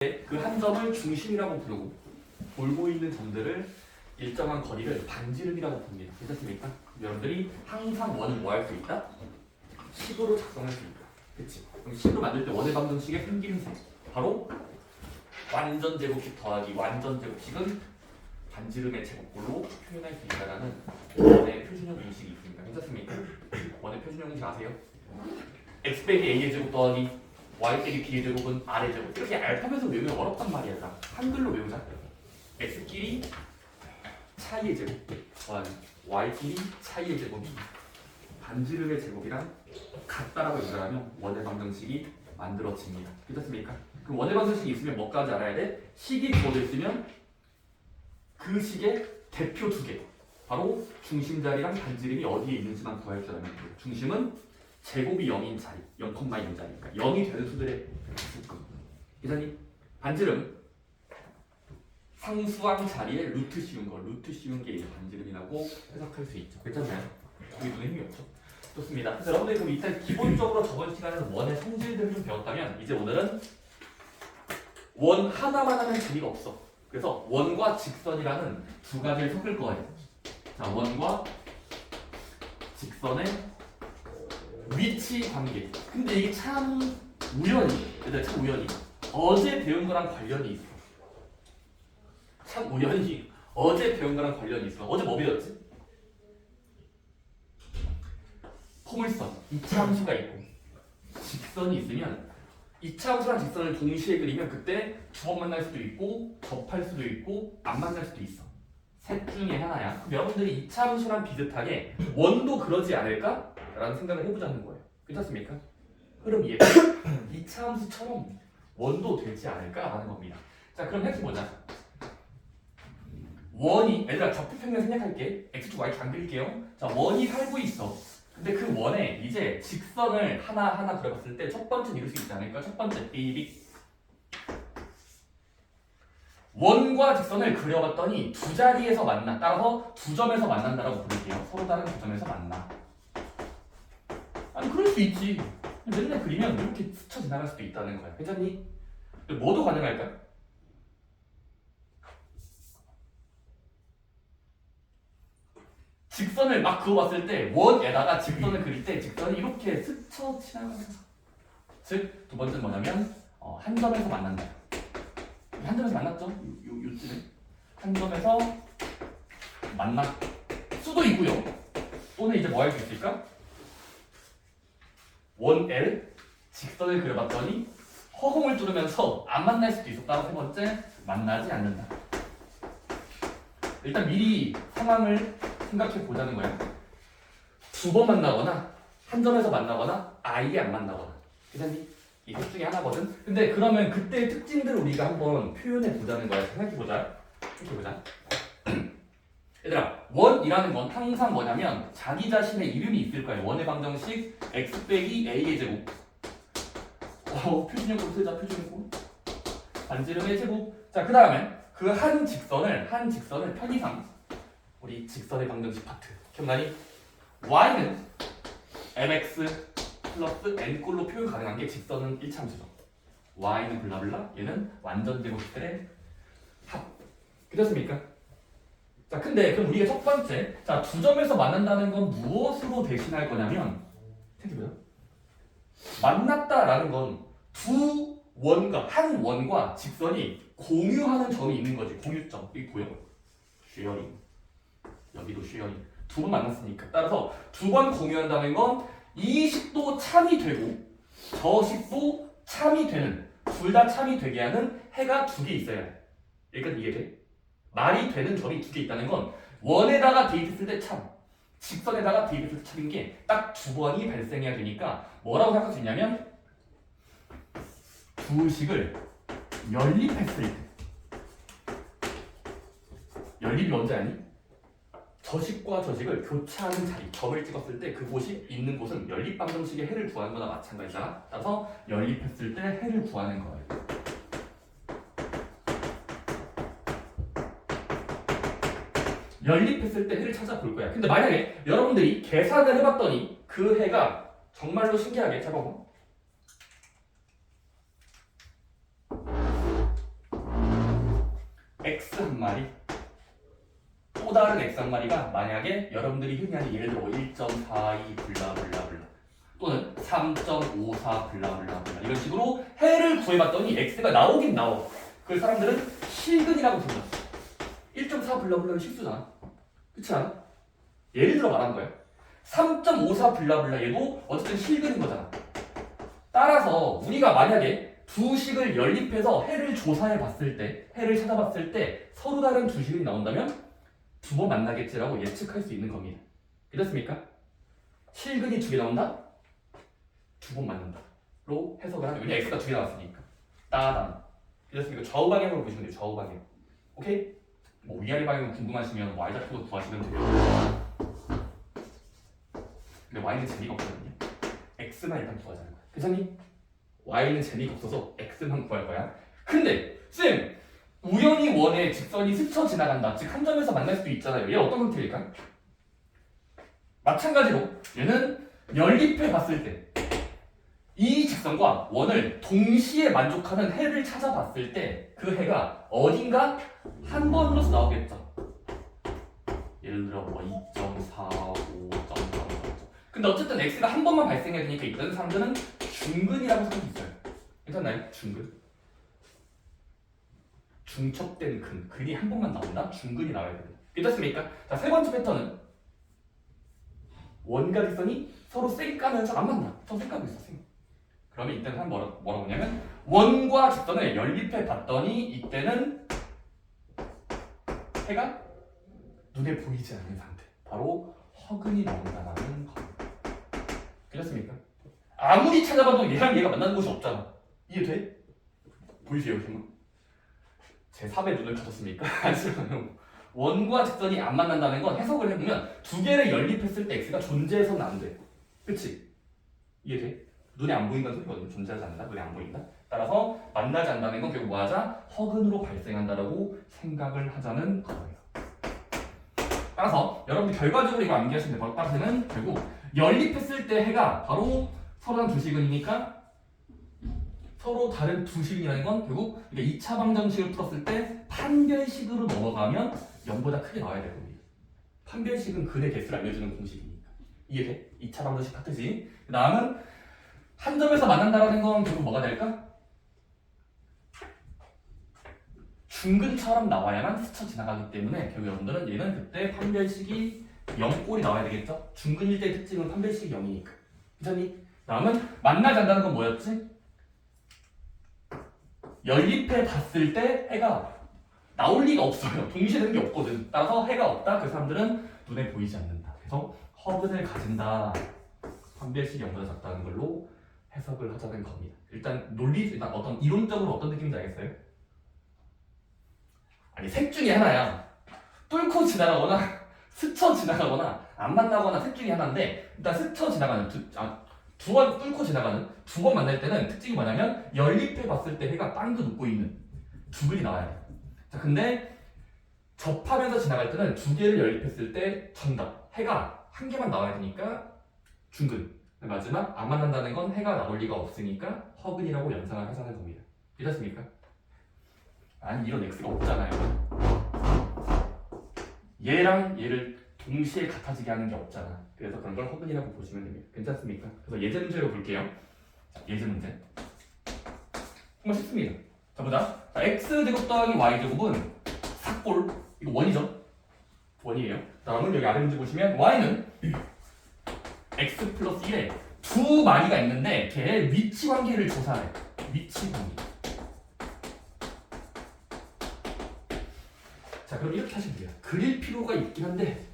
그 한 점을 중심이라고 부르고 돌고 있는 점들을 일정한 거리를 반지름이라고 부릅니다. 괜찮습니까? 여러분들이 항상 원을 뭐 할 수 있다? 식으로 작성할 수 있다. 그치? 그럼 식으로 만들 때 원의 방정식의 생김새 바로 완전 제곱식 더하기 완전 제곱식은 반지름의 제곱꼴로 표현할 수 있다라는 원의 표준형 공식이 있습니다. 괜찮습니까? 원의 표준형 공식 아세요? x 빼기 a의 제곱 더하기 y 빼기 b의 제곱은 r의 제곱. 이렇게 알파벳으로 외우면 어렵단 말이야. 한글로 외우자. x끼리 차이의 제곱 더하기 y끼리 차이의 제곱이 반지름의 제곱이랑 같다라고 연결하면 원의 방정식이 만들어집니다. 괜찮습니까? 그럼 원의 방정식이 있으면 뭐까지 알아야 돼? 식이 주어져 있으면 그 식의 대표 두 개. 바로 중심자리랑 반지름이 어디에 있는지만 구할 줄 알면 돼요. 중심은 제곱이 0인 자리, 0,0인 자리니까 0이 되는 수들의 수급. 기자님, 반지름 상수항 자리에 루트 씌운 거, 루트 씌운 게 반지름이라고 해석할 수 있죠. 괜찮나요? 여기 눈에 힘이 없죠? 좋습니다. 그래서 여러분들이 그럼 일단 기본적으로 저번 시간에는 원의 성질들을 좀 배웠다면 이제 오늘은 원 하나만 하면 재미가 없어. 그래서 원과 직선이라는 두 가지를 섞을 거예요. 자, 원과 직선의 위치 관계. 근데 이게 참 우연히, 얘들 참 우연히 어제 배운 거랑 관련이 있어. 참 우연히 어제 배운 거랑 관련이 있어. 어제 뭐 배웠지? 포물선, 이차함수가 있고 직선이 있으면 이차함수랑 직선을 동시에 그리면 그때 두 번 만날 수도 있고 접할 수도 있고 안 만날 수도 있어. 셋 중에 하나야. 그럼 여러분들이 이차함수랑 비슷하게 원도 그러지 않을까? 라는 생각을 해보자는 거예요. 괜찮습니까? 흐름 이해. 이차함수처럼 원도 되지 않을까? 라는 겁니다. 자, 그럼 해보자. 원이, 얘들아 적부평면 생략할게. x, y 안 그릴게요. 자, 원이 살고 있어. 근데 그 원에 이제 직선을 하나하나 그려봤을 때 첫 번째는 이룰 수 있지 않을까? 첫 번째, 삐빅. 원과 직선을 그려봤더니 두 자리에서 만나. 따라서 두 점에서 만난다라고 부를게요. 서로 다른 두 점에서 만나. 아니, 그럴 수 있지. 맨날 그리면 이렇게 스쳐 지나갈 수도 있다는 거야. 괜찮니? 뭐도 가능할까? 직선을 막 그어봤을 때 원에다가 직선을 그릴 때 직선이 이렇게 스쳐 지나가는. 즉, 두 번째는 뭐냐면 한 점에서 만난다. 한 점에서 만났죠? 요쯤에 한 점에서 만날 수도 있고요. 또는 이제 뭐 할 수 있을까? 원 L 직선을 그려봤더니 허공을 뚫으면서 안 만날 수도 있었다. 세 번째, 만나지 않는다. 일단 미리 상황을 생각해 보자는 거야. 두 번 만나거나 한 점에서 만나거나 아예 안 만나거나. 괜찮니? 이 셋 중에 하나거든. 근데 그러면 그때의 특징들을 우리가 한번 표현해 보자는 거야. 생각해 보자. 얘들아, 원이라는 건 항상 뭐냐면 자기 자신의 이름이 있을 거예요. 원의 방정식 x 빼기 a의 제곱. 표준형으로 쓰자. 표준형으로. 반지름의 제곱. 자, 그 다음에 그 한 직선을 편의상 우리 직선의 방정식 파트 기억나니? y는 mx 플러스 n꼴로 표현 가능한 게 직선은 1차함수죠. y는 블라블라, 얘는 완전 제곱들의 합. 그렇습니까? 자, 근데 그럼 우리가 첫 번째, 자, 두 점에서 만난다는 건 무엇으로 대신할 거냐면, 생각해보자. 만났다라는 건 두 원과 한 원과 직선이 공유하는 점이 있는 거지. 공유점. 이게 보여? 쉐어링. 여기도 쉐어링. 두 번 만났으니까. 따라서 두 번 공유한다는 건 이 식도 참이 되고 저 식도 참이 되는, 둘 다 참이 되게 하는 해가 두 개 있어야 해. 여기까지 이해돼? 말이 되는 점이 두 개 있다는 건 원에다가 대입했을 때 참, 직선에다가 대입했을 때 참인 게 딱 두 번이 발생해야 되니까 뭐라고 생각할 수 있냐면 두 식을 연립했을 때, 연립이 뭔지 아니? 저식과 저식을 교차하는 자리, 점을 찍었을 때 그곳이 있는 곳은 연립방정식의 해를 구하는 거나 마찬가지잖아. 따라서 연립했을 때 해를 구하는 거예요. 연립했을 때 해를 찾아볼 거야. 근데 만약에 여러분들이 계산을 해봤더니 그 해가 정말로 신기하게, 잘 봐봐. x 한 마리 또 다른 x 한 마리가 만약에 여러분들이 흔히 하는 예를 들어 1.42 블라블라블라 또는 3.54 블라블라블라 이런 식으로 해를 구해봤더니 x가 나오긴 나와. 그걸 사람들은 실근이라고 불렀어. 1.4 블라블라는 실수잖아. 그렇지 않아? 예를 들어 말한 거야. 3.54 블라블라 얘도 어쨌든 실근인 거잖아. 따라서 우리가 만약에 두 식을 연립해서 해를 조사해 봤을 때, 해를 찾아봤을 때 서로 다른 두 식이 나온다면 두 번 만나겠지라고 예측할 수 있는 겁니다. 이렇습니까? 실근이 두 개 나온다? 두 번 만난다로 해석을 하죠. 왜냐 x가 두 개 나왔으니까. 따단. 이렇습니까? 좌우 방향으로 보시면 돼요. 좌우 방향. 오케이? 뭐 위아래 방향 궁금하시면 y좌표도 구하시면 돼요. 근데 y는 재미가 없거든요. x만 일단 구하자는 거야. 괜찮니? y는 재미가 없어서 x만 구할 거야. 근데 쌤! 우연히 원에 직선이 스쳐 지나간다. 즉 한 점에서 만날 수도 있잖아요. 얘 어떤 형태일까? 마찬가지로 얘는 연립해 봤을 때 이 직선과 원을 동시에 만족하는 해를 찾아봤을 때 그 해가 어딘가 한 번으로서 나오겠죠. 예를 들어 뭐 2.45, 근데 어쨌든 x가 한 번만 발생해야 되니까 이런 사람들은 중근이라고 생각이 있어요. 괜찮나요? 중근. 중첩된 근이 한 번만 나온다? 중근이 나와야 됩니다. 괜찮습니까? 자, 세 번째 패턴은 원과 직선이 서로 쌩까면서 안 만나. 서로 쌩까고 있어. 그러면 이때는 뭐라고 보냐면 원과 직선을 연립해 봤더니 이때는 해가 눈에 보이지 않는 상태. 바로 허근이 나온다는 겁니다. 그렇습니까? 아무리 찾아봐도 얘랑 얘가 만나는 곳이 없잖아. 이해돼? 보이세요? 여기 제 3의 눈을 가졌습니까? 아니면 원과 직선이 안 만난다는 건 해석을 해보면 두 개를 연립했을 때 x가 존재해서는 안 돼. 그치? 이해돼? 눈에 안 보인다는 소리거든요. 존재하지 않는다. 눈에 안 보인다. 따라서 만나지 않는다는 건 결국 뭐하자? 허근으로 발생한다라고 생각을 하자는 거예요. 따라서 여러분 결과적으로 이거 암기하시면 돼요. 따라서는 결국 연립했을 때 해가 바로 서로 다른 두 식은이니까 서로 다른 두 식이라는 건 결국 2차 방정식을 풀었을 때 판별식으로 넘어가면 0보다 크게 나와야 될 겁니다. 판별식은 근의 개수를 알려주는 공식이니까. 이해돼? 2차 방정식 같으지? 그 다음은 한 점에서 만난다라는 건 결국 뭐가 될까? 중근처럼 나와야만 스쳐 지나가기 때문에 결국 여러분들은 얘는 그때 판별식이 0꼴이 나와야 되겠죠? 중근일 때의 특징은 판별식이 0이니까. 괜찮니? 다음은 만나지 않는다는 건 뭐였지? 연립해 봤을 때 해가 나올 리가 없어요. 동시에 되는 게 없거든. 따라서 해가 없다. 그 사람들은 눈에 보이지 않는다. 그래서 허근을 가진다. 판별식이 0보다 작다는 걸로 해석을 하자는 겁니다. 일단 일단 어떤 이론적으로 어떤 느낌인지 알겠어요? 아니 셋 중에 하나야. 뚫고 지나가거나 스쳐 지나가거나 안 만나거나 셋 중에 하나인데 일단 스쳐 지나가는 두 번 뚫고 지나가는 두 번 만날 때는 특징이 뭐냐면 연립해 봤을 때 해가 빵긋 웃고 있는 두 글이 나와야 돼. 자 근데 접하면서 지나갈 때는 두 개를 연립했을 때 정답 해가 한 개만 나와야 되니까 중근. 마지막 안 만난다는 건 해가 나올 리가 없으니까 허근이라고 연상을 하자는 겁니다. 이렇습니까? 아니 이런 x가 없잖아요. 얘랑 얘를 동시에 같아지게 하는 게 없잖아. 그래서 그런 걸 허근이라고 보시면 됩니다. 괜찮습니까? 그래서 예제 문제로 볼게요. 자, 예제 문제. 정말 쉽습니다. 자 보자. 자, x제곱 더하기 y제곱은 4꼴. 이거 원이죠? 원이에요. 다음은 여기 아래 문제 보시면 y는 x 플러스 1에 두 마리가 있는데 걔의 위치 관계를 조사해. 위치 관계. 자 그럼 이렇게 하시면 돼요. 그릴 필요가 있긴 한데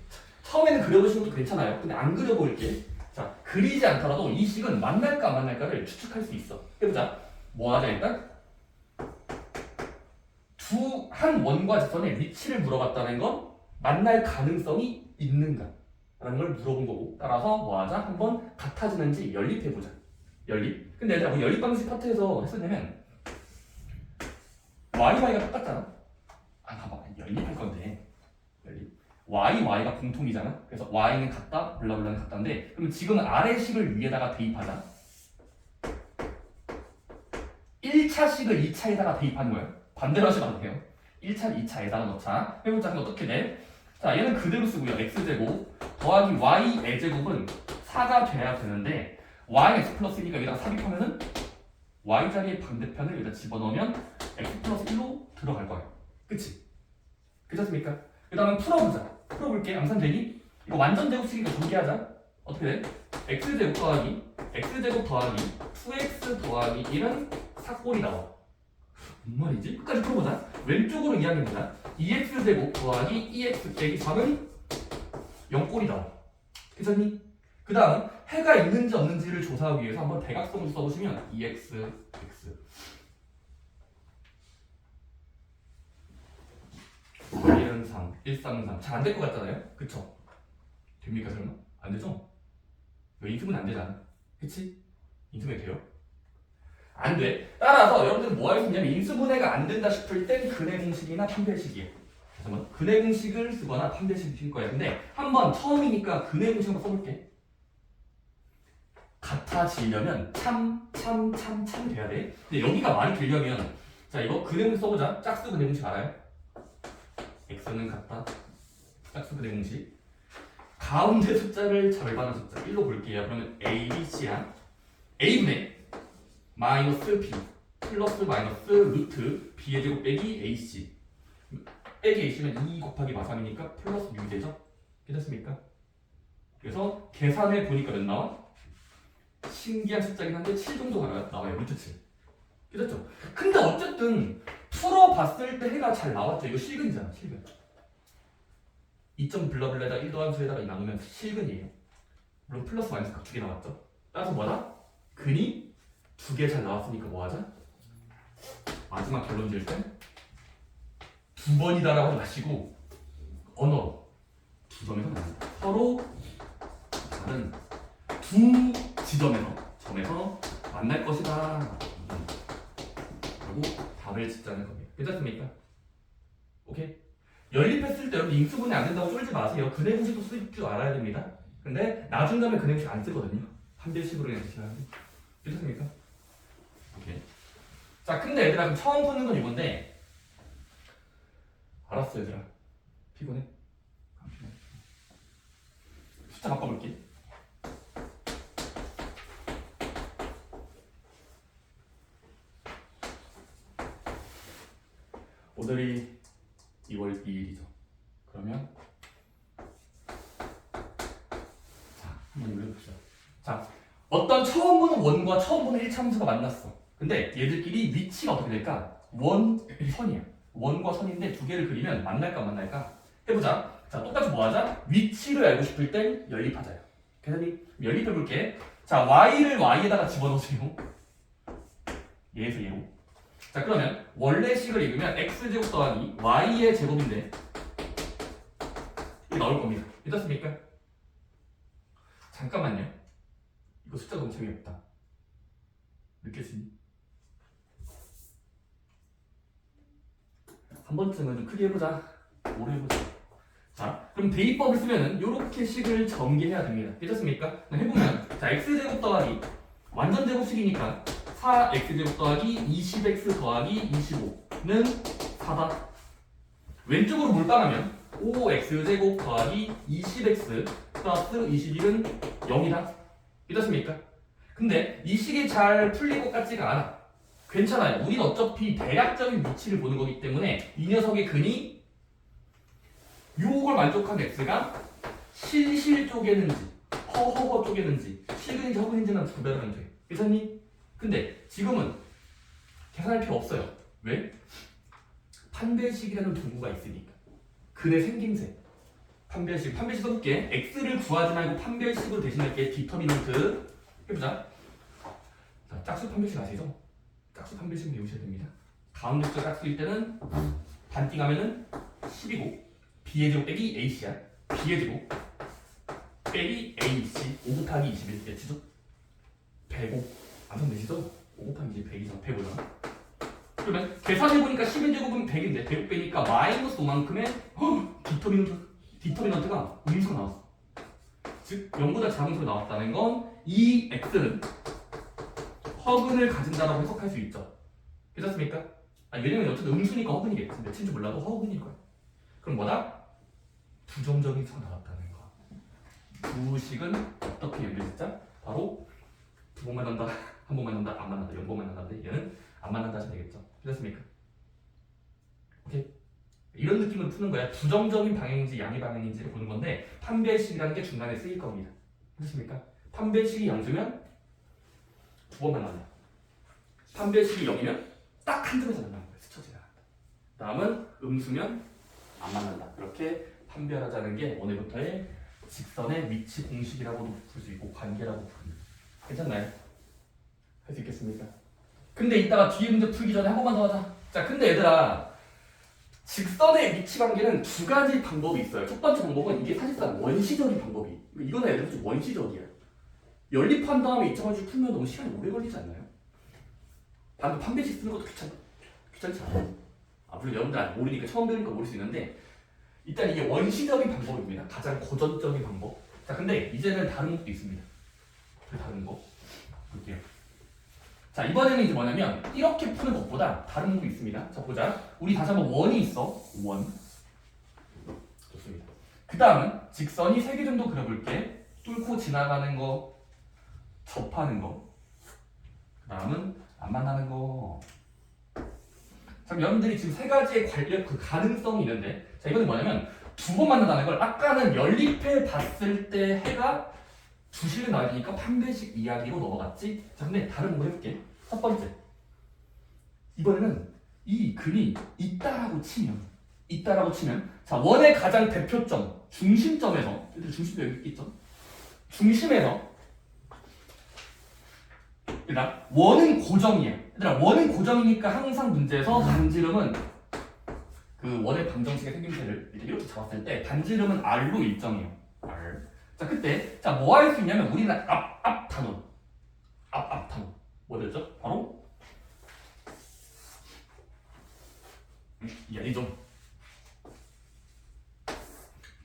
처음에는 그려보시는 것도 괜찮아요. 근데 안 그려볼게. 자 그리지 않더라도 이 식은 만날까 안 만날까를 추측할 수 있어. 해보자. 뭐 하자 일단? 한 원과 직선의 위치를 물어봤다는 건 만날 가능성이 있는가? 라는 걸 물어본 거고 따라서 뭐하자? 한번 같아지는지 연립해보자. 연립. 근데 얘들아 연립 방식 파트에서 했었냐면 y가 똑같잖아. 봐봐. 연립할 건데 연립. y가 공통이잖아. 그래서 y는 같다, 블라블라는 같다인데 그럼 지금 아래 식을 위에다가 대입하자. 1차 식을 2차에다가 대입하는 거야. 반대로 하시면 안 돼요. 1차, 2차에다가 넣자. 해보자. 그럼 어떻게 돼? 자, 얘는 그대로 쓰고요. x제곱 더하기 y의 제곱은 4가 돼야 되는데 y x 플러스 1이니까 여기다가 삽입하면은 y 자리의 반대편을 여기다 집어넣으면 x 플러스 1로 들어갈 거예요. 그치? 괜찮습니까? 그 다음에 풀어보자. 풀어볼게. 암산되니? 이거 완전 제곱식이니까 전개하자. 어떻게 돼? x제곱 더하기 2x 더하기 1은 4꼴이 나와. 뭔 말이지? 끝까지 풀어보자. 왼쪽으로 이야기합니다. 2x제곱 더하기 2x 빼기 3은 0꼴이 나와. 괜찮니? 그 다음 해가 있는지 없는지를 조사하기 위해서 한번 대각선을 써보시면 2x, x 1은 3, 1, 3, 3 잘 안 될 것 같잖아요? 그쵸? 됩니까 설마? 안 되죠? 이거 인수분 안 되잖아. 그치? 인수분해 돼요? 안 돼. 따라서 여러분들 뭐 할 수 있냐면 인수분해가 안 된다 싶을 땐 근해 공식이나 판별식이에요. 그래서 근해 공식을 쓰거나 판별식을 쓸 거야. 근데 한번 처음이니까 근해 공식 한번 써볼게. 같아지려면 참 돼야 돼. 근데 여기가 말이 되려면 자 이거 근해 공식 써보자. 짝수 근해 공식 알아요? x는 같다. 짝수 근해 공식. 가운데 숫자를 절반한 숫자 1로 볼게요. 그러면 a, b, c야. a분의 마이너스 b 플러스 마이너스 루트 b의 제곱 빼기 ac 빼기 ac면 2 곱하기 마삼이니까 플러스 6이 되죠? 괜찮습니까? 그래서 계산해 보니까 몇 나와? 신기한 숫자긴 한데 7 정도가 나와요. 루트 7. 괜찮죠? 근데 어쨌든 풀어봤을 때 해가 잘 나왔죠. 이거 실근이잖아. 실근 2점 블러블레다 1 더한 수에다가 나누면 실근이에요. 물론 플러스 마이너스 각 2개 나왔죠. 따라서 뭐다? 근이 2개 잘 나왔으니까 뭐하자? 마지막 결론 지을 때 2번이다라고 하지 마시고 언어로 2점에서 만난다. 서로 다른 2 점에서 만날 것이다. 그리고 답을 짓자는 겁니다. 괜찮습니까? 오케이? 연립했을 때 여러분 인수분해 안 된다고 쫄지 마세요. 근해 공식도 쓸 줄 알아야 됩니다. 근데 나중에 근해 공식 안 쓰거든요. 판별식으로 그냥 대신하는데. 괜찮습니까? 오케이. 자, 근데 얘들아 그럼 처음 푸는 건 이건데 알았어 얘들아. 피곤해? 숫자 바꿔볼게. 오늘이 2월 2일이죠. 그러면 자, 한번 올려봅시다. 자, 어떤 처음 보는 원과 처음 보는 1차 함수가 만났어. 근데 얘들끼리 위치가 어떻게 될까? 원선이야. 원과 선인데 두 개를 그리면 만날까 안 만날까? 해보자. 자, 똑같이 뭐 하자? 위치를 알고 싶을 땐 연립하자요. 계산이 연립해볼게. 자, y를 y에다가 집어넣으세요. 얘에서 얘로. 자, 그러면 원래 식을 읽으면 x제곱 더하기 y의 제곱인데 이게 나올 겁니다. 괜찮습니까? 잠깐만요. 이거 숫자 너무 재미없다. 느꼈니? 한 번쯤은 좀 크게 해보자. 오래 해보자. 자, 그럼 대입법을 쓰면은 이렇게 식을 전개해야 됩니다. 괜찮습니까? 해보면 자 x제곱 더하기 완전 제곱식이니까 4x제곱 더하기 20x 더하기 25는 4다. 왼쪽으로 몰빵하면 5x제곱 더하기 20x 플러스 21은 0이다. 괜찮습니까? 근데 이 식이 잘 풀릴 것 같지가 않아. 괜찮아요. 우린 어차피 대략적인 위치를 보는 거기 때문에 이 녀석의 근이 유혹을 만족한 x가 실실 쪼개는지 허허허 쪼개는지 실근인지 허근인지는 구별하면 돼. 괜찮니? 근데 지금은 계산할 필요 없어요. 왜? 판별식이라는 도구가 있으니까. 근의 생김새. 판별식 써볼게. x를 구하지 말고 판별식으로 대신할게. 디터미넌트 해보자. 자, 짝수 판별식 아시죠? 짝수 판별식 외우셔야 됩니다. 가운데 숫자 짝수일 때는 반띵하면은 10이고 b의 제곱 빼기 ac야. b의 제곱 빼기 ac 5 곱하기 21 몇이죠? 105. 완성되시죠? 5 곱하기 20 100이잖아. 105잖아. 그러면 계산해보니까 10의 제곱은 100인데 100 빼니까 마이너스 5만큼의 디터미넌트가 음수가 나왔어. 즉 0보다 작은 수가 나왔다는 건 이 x는 허근을 가진다라고 해석할 수 있죠. 괜찮습니까? 왜냐면 어쨌든 음수니까 허근이겠지. 몇인지 몰라도 허근일 거야. 그럼 뭐다? 부정적인 수가 나왔다는 거야. 부식은 어떻게 연결했자? 바로 두 번 만난다, 한 번 만난다, 안 만난다, 0번 만난다인데 얘는 안 만난다 하시면 되겠죠. 됐습니까? 오케이? 이런 느낌으로 푸는 거야. 부정적인 방향인지 양의 방향인지를 보는 건데 판별식이라는 게 중간에 쓰일 겁니다. 됐습니까? 판별식이 0주면 두 번 만난다. 판별식이 0이면 딱 한 점에서 만나는 거예요. 스쳐 지나간다. 다음은 음수면 안 만난다. 이렇게 판별하자는 게 오늘부터의 직선의 위치 공식이라고도 부를 수 있고 관계라고 부릅니다. 괜찮나요? 할 수 있겠습니까? 근데 이따가 뒤에 문제 풀기 전에 한 번만 더 하자. 자, 근데 얘들아 직선의 위치 관계는 두 가지 방법이 있어요. 첫 번째 방법은 이게 사실상 원시적인 방법이. 이거는 애들 좀 원시적이야. 연립한 다음에 이차원식 풀면 너무 시간이 오래 걸리지 않나요? 방금 판별식 쓰는 것도 귀찮지 않아요? 물론 여러분들 모르니까 처음 배우니까 모를 수 있는데 일단 이게 원시적인 방법입니다. 가장 고전적인 방법. 자, 근데 이제는 다른 것도 있습니다. 그 다른 거 볼게요. 자, 이번에는 이제 뭐냐면 이렇게 푸는 것보다 다른 방법이 있습니다. 자, 보자. 우리 다시 한번 원이 있어. 원. 좋습니다. 그 다음은 직선이 3개 정도 그려볼게. 뚫고 지나가는 거, 접하는 거. 그 다음은 안 만나는 거. 자, 여러분들이 지금 3가지의 관련 그 가능성이 있는데, 자, 이거는 뭐냐면 두 번 만난다는 걸 아까는 연립해 봤을 때 해가 주식을 나와야 되니까 판별식 이야기로 넘어갔지. 자, 근데 다른 방법 해볼게. 첫 번째, 이번에는 이 근이 있다라고 치면 자, 원의 가장 대표점 중심점에서, 얘들 중심도 여기 있죠? 중심에서 일단 원은 고정이야. 얘들아, 원은 고정이니까 항상 문제에서 반지름은 그 원의 방정식의 생김새를 이렇게 잡았을 때 반지름은 R로 일정해요. R. 자, 그때 자, 뭐 할 수 있냐면 우리는 앞 단원. 뭐였죠? 바로 이 점.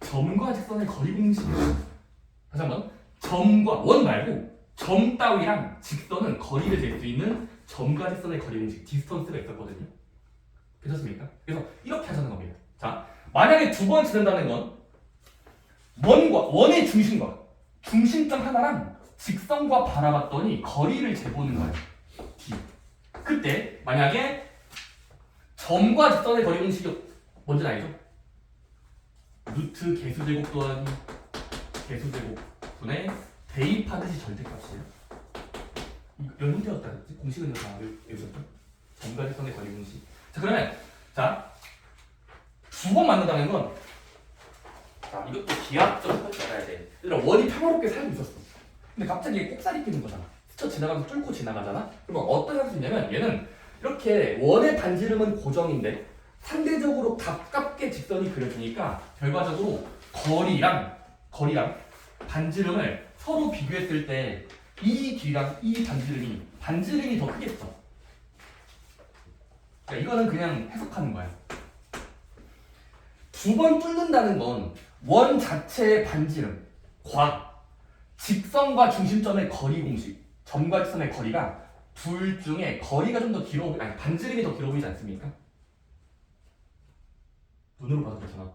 점과 직선의 거리 공식을 다시 한번 점과 원 말고 점 따위랑 직선은 거리를 잴 수 있는 점과 직선의 거리 공식 디스턴스가 있었거든요. 괜찮습니까? 그래서 이렇게 하자는 겁니다. 자, 만약에 두 번 지른다는 건 원의 중심점 하나랑 직선과 바라봤더니 거리를 재보는 거예요. D. 그때 만약에 점과 직선의 거리 공식이 뭔지 알죠? 루트 개수제곱 더하기 개수제곱 분의 대입하듯이 절대값이에요. 이런 형태였다 그랬지? 공식은 다 외우셨죠? 점과 직선의 거리 공식. 자, 그러면 자, 두 번 만난다는 건 자, 이것도 기하학적으로 알아야 돼. 얘들아, 원이 평화롭게 살고 있었어. 근데 갑자기 꼭살이 끼는 거잖아. 스쳐 지나가면서 뚫고 지나가잖아. 그러면 어떤 할수 있냐면 얘는 이렇게 원의 반지름은 고정인데 상대적으로 가깝게 직선이 그려지니까 결과적으로 거리랑 반지름을 서로 비교했을 때 이 길이랑 이 반지름이 더 크겠죠. 그러니까 이거는 그냥 해석하는 거야. 두 번 뚫는다는 건 원 자체의 반지름과 직선과 중심점의 거리 공식, 점과 직선의 거리가 둘 중에 거리가 좀 더 길어 보이, 아니 반지름이 더 길어 보이지 않습니까? 눈으로 봐도 그렇잖아.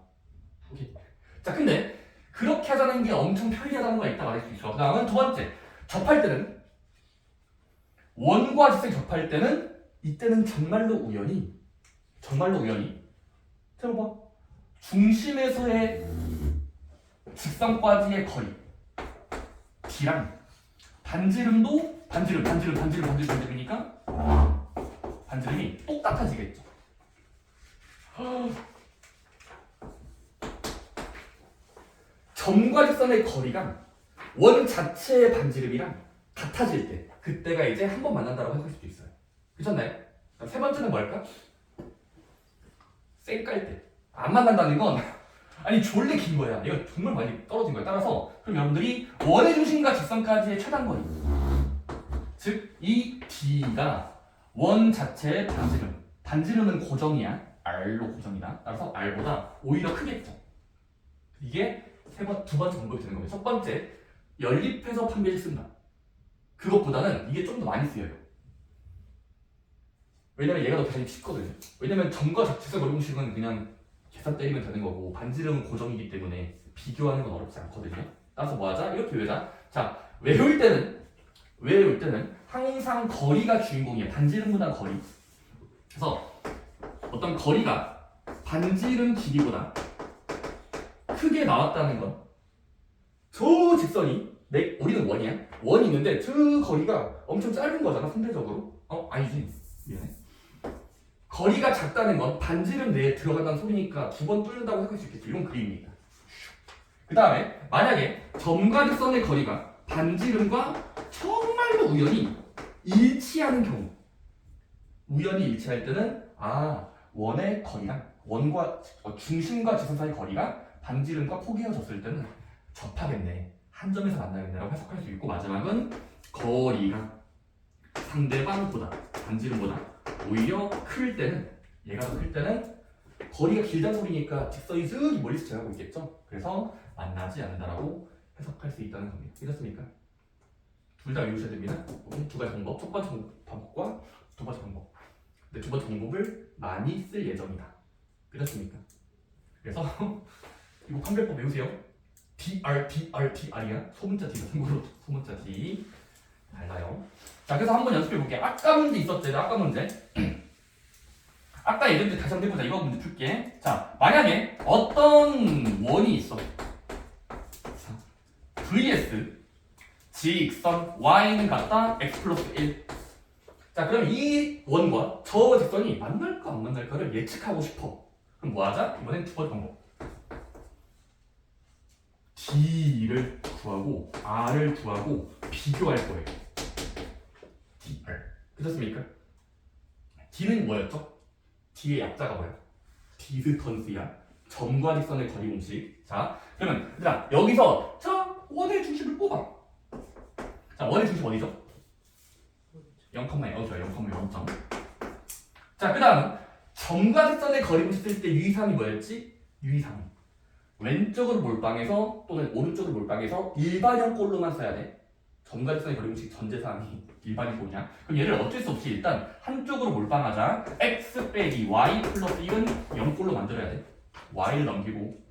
오케이. 자, 근데 그렇게 하자는 게 엄청 편리하다는 거 이따 말할 수 있어. 그 다음은 두 번째, 접할 때는 원과 직선이 접할 때는 이때는 정말로 우연히 자, 봐봐. 중심에서의 직선까지의 거리 D랑 반지름도 반지름이니까 반지름이 똑같아지겠죠. 점과 직선의 거리가 원 자체의 반지름이랑 같아질 때 그때가 이제 한 번 만난다고 할 수도 있어요. 그렇나요? 세 번째는 뭘까? 쌩깔 때. 안 만난다는 건 아니 졸래 긴 거야. 얘가 정말 많이 떨어진 거야. 따라서 그럼 여러분들이 원의 중심과 직선까지의 최단 거리, 즉 이 D가 원 자체의 반지름은 고정이야. R로 고정이다. 따라서 R보다 오히려 크겠죠. 이게 두 번째 방법이 되는 거예요. 첫 번째, 연립해서 판별식 쓴다. 그것보다는 이게 좀 더 많이 쓰여요. 왜냐면 얘가 더 계산이 쉽거든요. 왜냐면 점과 직선 거리 공식은 그냥 계산 때리면 되는 거고 반지름은 고정이기 때문에 비교하는 건 어렵지 않거든요. 따라서 뭐 하자? 이렇게 외우자. 자, 외울 때는 항상 거리가 주인공이에요. 반지름보다 거리. 그래서 어떤 거리가 반지름 길이보다 크게 나왔다는 건 저 직선이 우리는 원이야. 원이 있는데 그 거리가 엄청 짧은 거잖아 상대적으로. 아니지. 미안해. 거리가 작다는 건 반지름 내에 들어간다는 소리니까 두 번 뚫는다고 생각할 수 있겠죠. 이런 그림입니다. 그 다음에 만약에 점과 직선의 거리가 반지름과 정말로 우연히 일치하는 경우, 우연히 일치할 때는 원의 거리랑 원과 중심과 지선 사이 거리가 반지름과 포개어졌을 때는 접하겠네, 한 점에서 만나겠네라고 해석할 수 있고, 마지막은 거리가 상대방보다 반지름보다 오히려 클 때는, 얘가 더 클 때는 거리가 길다는 소리니까 직선이 쓱 멀리서 지나가고 있겠죠. 그래서 만나지 않는다라고 해석할 수 있다는 겁니다. 이렇습니까? 둘 다 외우셔야 됩니다. 두 가지 방법, 첫 번째 방법과 두 번째 방법. 근데 두 번째 방법을 많이 쓸 예정이다. 그렇습니까? 그래서 이거 판별법 외우세요. DR이야. 소문자 D가 참고로 소문자 D 달라요. 자, 그래서 한번 연습해 볼게요. 아까 문제 있었죠? 아까 문제. 아까 예전 문제 다시 한번 해보자. 이거 문제 풀게. 자, 만약에 어떤 원이 있어. 자, vs 직선 y는 같다 x 플러스 1. 자, 그럼 이 원과 저 직선이 만날까 안 만날까를 예측하고 싶어. 그럼 뭐 하자? 이번엔 두 번째 방법. D를 구하고 R을 구하고 비교할 거예요. DR. 그렇습니까? D는 뭐였죠? D의 약자가 뭐야? 디스턴스야. 점과 직선의 거리 공식. 자, 그러면 얘들아 여기서 자 원의 중심을 뽑아. 자, 원의 중심 어디죠? 0,0죠. 0,0점. 자, 그 다음은 점과 직선의 거리 공식 쓸 때 유의사항이 뭐였지? 유의사항. 왼쪽으로 몰빵해서 또는 오른쪽으로 몰빵해서 일반형 꼴로만 써야 돼. 점과 직선의 거리 공식 전제사항이 일반형 꼴이냐? 그럼 얘를 어쩔 수 없이 일단 한쪽으로 몰빵하자. x 빼기 y 플러스 1은 0꼴로 만들어야 돼. y를 넘기고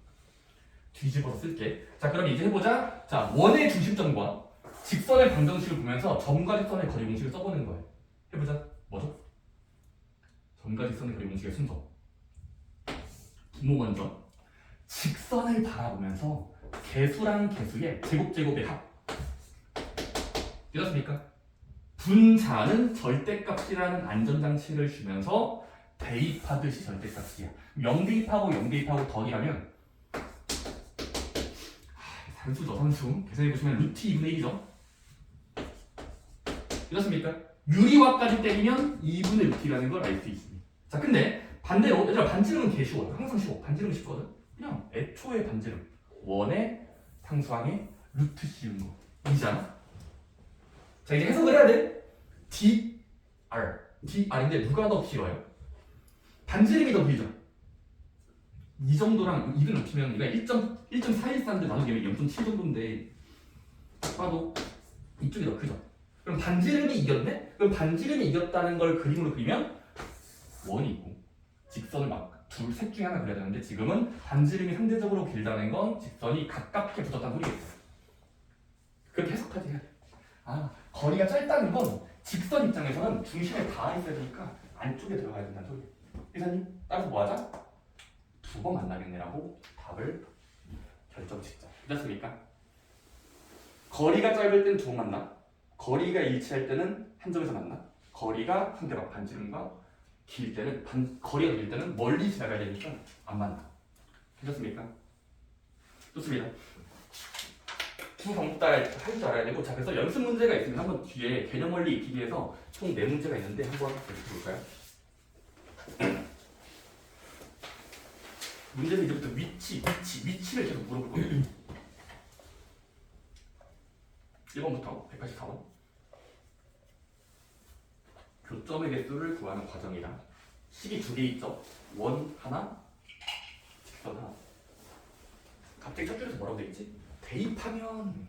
뒤집어서 쓸게. 자, 그럼 이제 해보자. 자, 원의 중심점과 직선의 방정식을 보면서 점과 직선의 거리 공식을 써보는 거예요. 해보자. 뭐죠? 점과 직선의 거리 공식의 순서. 기모 먼저. 직선을 바라보면서 개수랑 개수의 제곱제곱의 합. 이렇습니까? 분자는 절대값이라는 안전장치를 주면서 대입하듯이 절대값이야. 0대입하고 0대입하고 더하기라면 산수죠, 산수. 계산해보시면 루트 2분의 1이죠. 이렇습니까? 유리화까지 때리면 2분의 루트라는 걸 알 수 있습니다. 자, 근데 반대로 얘들아 반지름은 개 쉬워요. 항상 쉬워. 반지름은 쉽거든. 그냥 애초에 반지름 원의 상수항의 루트 씌운 거 이잖아. 자, 이제 해석을 해야 돼. DR인데 누가 더 길어요? 반지름이 더 길죠. 이 정도랑 2를 높이면 얘가 1.414인데 나누기면 0.7 정도인데 딱 봐도 이쪽이 더 크죠. 그럼 반지름이 이겼네? 그럼 반지름이 이겼다는 걸 그림으로 그리면 원이 있고 직선을 막 셋 중에 하나 그려야 되는데 지금은 반지름이 상대적으로 길다는 건 직선이 가깝게 붙었다는 소리겠어요. 그렇게 해석하지 해야 돼. 거리가 짧다는 건 직선 입장에서는 중심에 닿아 있어야 되니까 안쪽에 들어가야 된다는 소리예요. 이사님, 따라서 뭐 하자? 두 번 만나겠네라고 답을 결정짓자. 됐습니까? 거리가 짧을 땐 두 번 만나. 거리가 일치할 때는 한 점에서 만나. 거리가 상대방 반지름과 길 때는 거리가 길 때는 멀리 지나가야 되니까 안 만나. 괜찮습니까? 좋습니다. 두 방법 다 할 줄 알아야 되고, 자, 그래서 연습 문제가 있으면 한번 뒤에 개념 원리 익히기 위해서 총 4문제가 있는데 한번 볼까요? 문제는 이제부터 위치를 계속 물어볼 거예요. 1번부터 184번. 교점의 개수를 구하는 과정이다. 식이 두 개 있죠. 원 하나, 직선 하나. 갑자기 첫 줄에서 뭐라고 돼 있지? 대입하면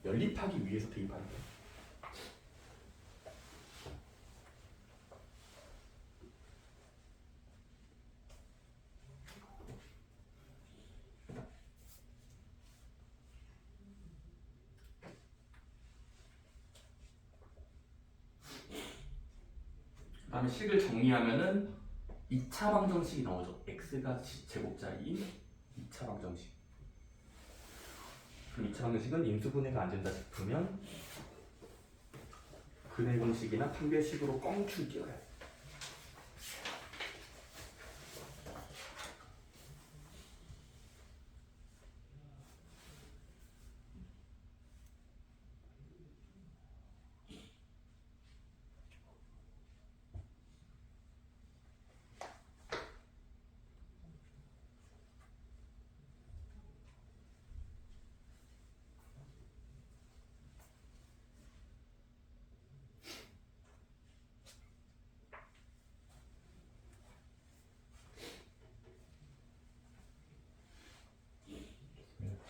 연립하기 위해서 대입하는 거예요. 다음에 식을 정리하면은 2차 방정식이 나오죠. x가 제곱자인 2차 방정식. 그럼 2차 방정식은 임수분해가 안 된다 싶으면 근해공식이나 판별식으로 껑충 띄워야 돼.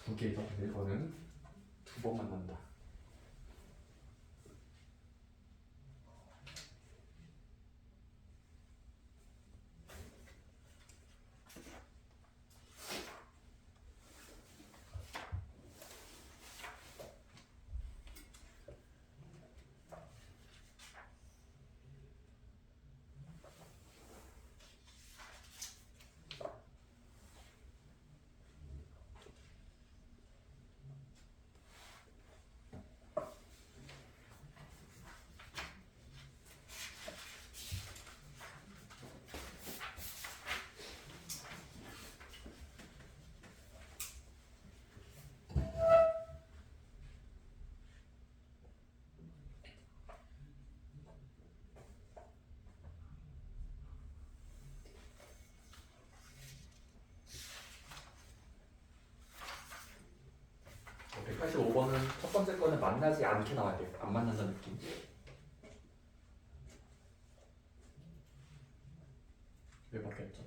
두 개에서 이거는 두 번 만난다. 사실 5번은 첫 번째 거는 만나지 않게 나와야 돼요. 안 만난다는 느낌. 왜 바뀌었죠?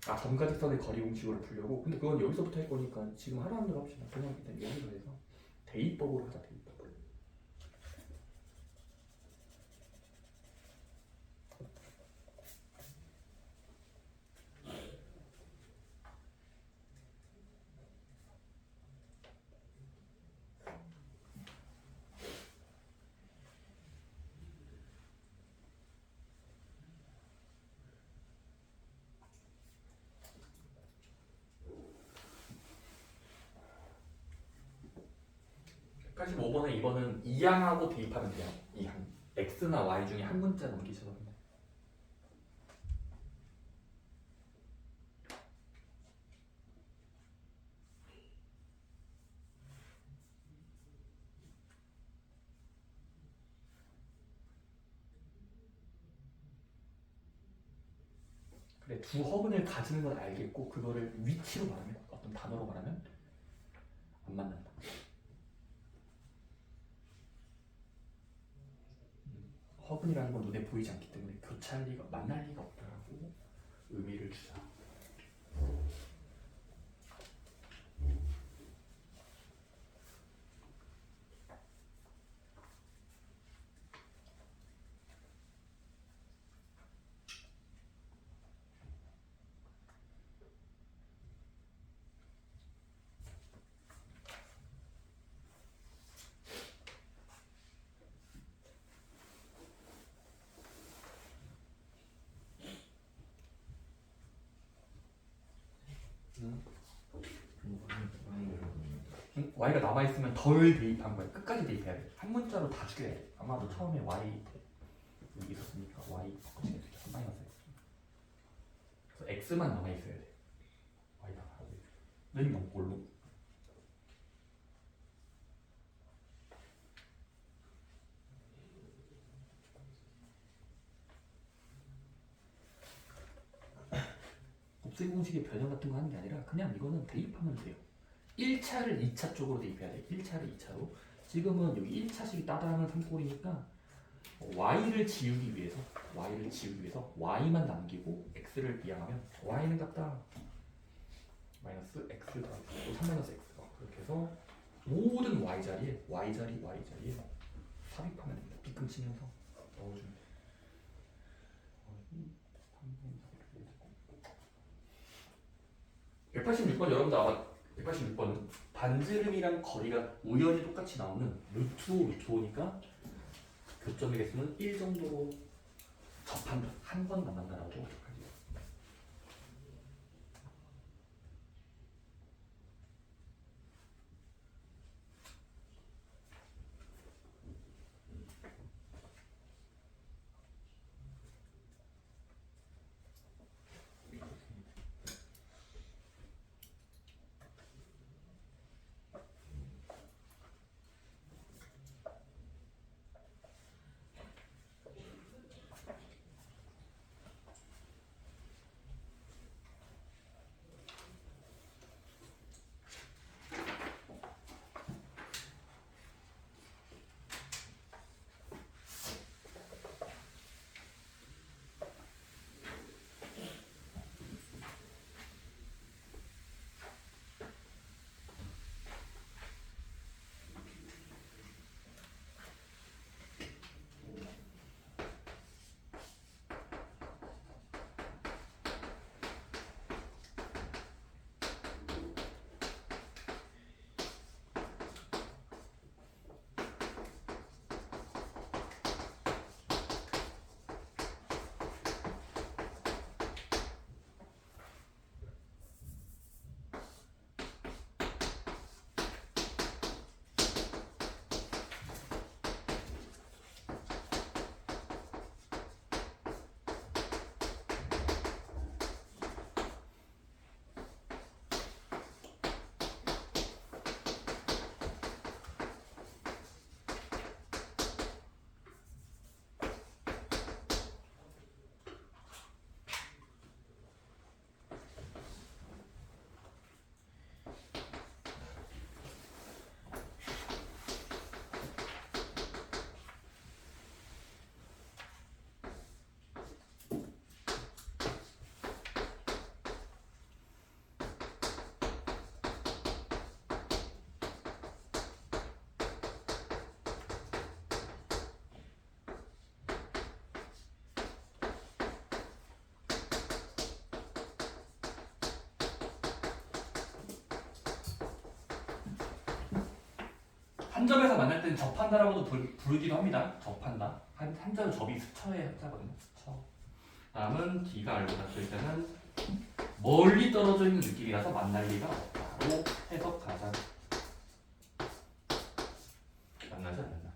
아, 점가직선의 거리 공식으로 풀려고. 근데 그건 여기서부터 할 거니까 지금 하라는 대로 합시다. 그냥 일단 여기서 해서 대입법으로 하자. 대입법으로. 사실 5번에 2번은 이항하고 대입하면 돼요. 이항. x나 y 중에 한 문자 넘기셔도 돼요. 그래, 두 허분을 가지는 건 알겠고 그거를 위치로 말하면, 어떤 단어로 말하면 안 만난다. 허분이라는 건 눈에 보이지 않기 때문에 교차할 리가, 만날 리가 없다라고 의미를 주자. y가 남아있으면 덜 대입한 거야. 끝까지 대입해야 돼. 한 문자로 다 죽여야 돼. 아마도 처음에 y 여기 있었으니까 y 바꿔치기 한 마이너스 x. 그래서 x만 남아있어야 돼. y가 는 0골로. 곱셈 공식의 변형 같은 거 하는 게 아니라 그냥 이거는 대입하면 돼요. 1차를 2차 쪽으로 대입해야 돼. 1차를 2차로. 지금은 여기 1차식이 따다하는 3꼴이니까 y를 지우기 위해서 y만 남기고 x를 이항하면 y는 같다 마이너스 x 더하기 3-x 그렇게 해서 모든 y 자리에 삽입하면 됩니다. 빗금치면서 넣어주면 돼요. 186번 여러분들 아마 186번은 반지름이랑 거리가 우연히 똑같이 나오는 루트 5니까 교점의 개수는 1 정도로 접한다. 한 번 만난다라고 해석하지. 한 점에서 만날 때는 접한다라고도 부르기도 합니다. 접한다. 한자로 접이 스쳐의 한자거든요. 스쳐. 다음은 D가 알고 닫을 때는 멀리 떨어져 있는 느낌이라서 만날 리가 없다로 해석하자. 만나지 않는다.